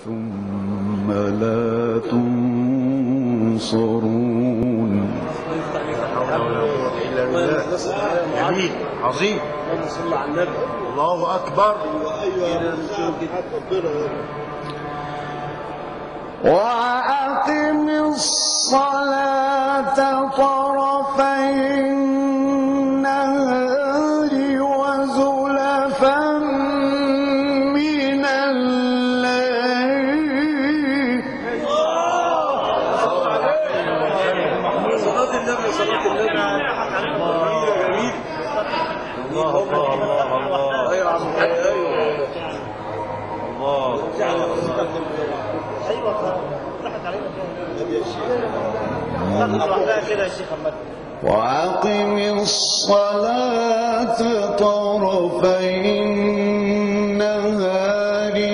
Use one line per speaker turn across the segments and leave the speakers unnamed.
ثم لا تنصرون.
جميل عظيم. الله أكبر.
وأقم الصلاة طرفي النهار وزلفا من الليل.
صلاة النبي صلاة النبي. الله الله الله الله. أيوة يا عم أيوة. الله. أيوة راحت علينا كده يا شيخ محمد.
وأقم الصلاة طرفي النهار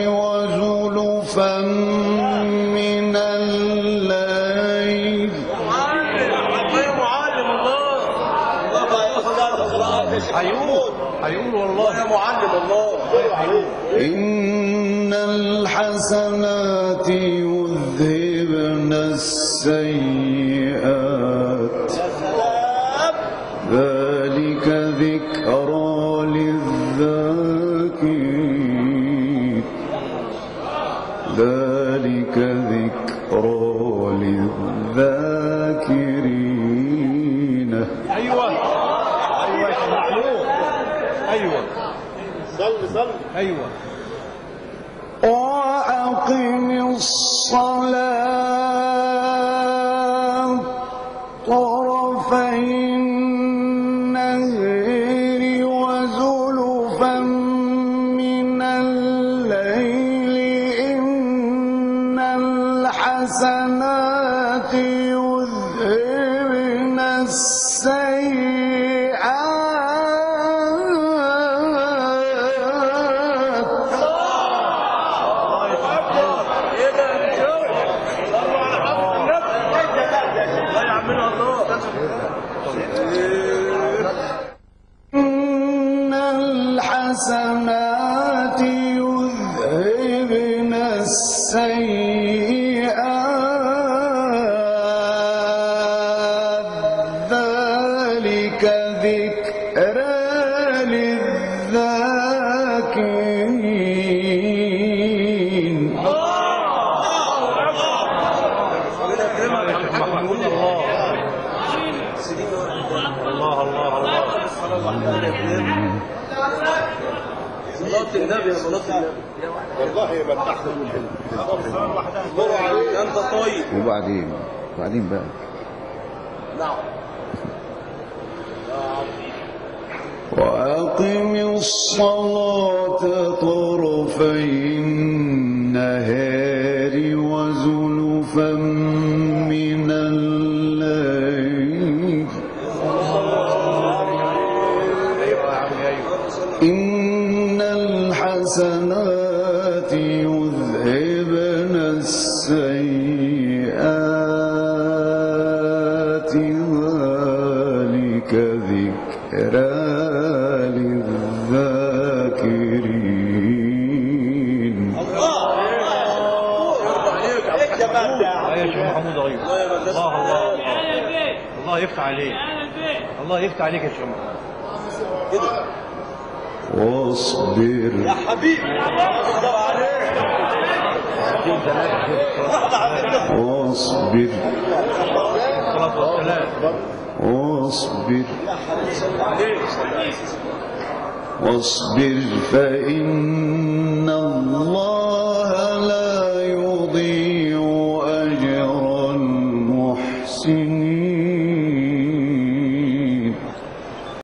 وزلفا من الليل.
معلم الله. هيقول والله يا معلم الله.
إن الحسنات يذهبن السيئات ذلك ذكرى للذاكرين. ذلك ذكرى للذاكرين.
أيوة أيوة يا معلوم. أيوة صل أيوة.
وأقم الصلاة طرفي النهار وزلفا من الليل إن الحسنات يذهبن السيئات إن الحسنات يذهبن السيئات ذلك ذكرى للذاكرين.
صلاة النبي يا صلاة النبي. والله ما بتحصل من حلو. أنت طيب.
وبعدين بقى.
نعم.
وأقم الصلاة طرفي النهار وزلفا من الليل إن الحسنات يذهبن السيئات ذلك ذكرى للذاكرين.
الله يا شيخ محمود غير. الله الله يفتح عليك. الله يفتح عليك يا شيخ محمود.
واصبر
يا حبيبي
واصبر واصبر فإن الله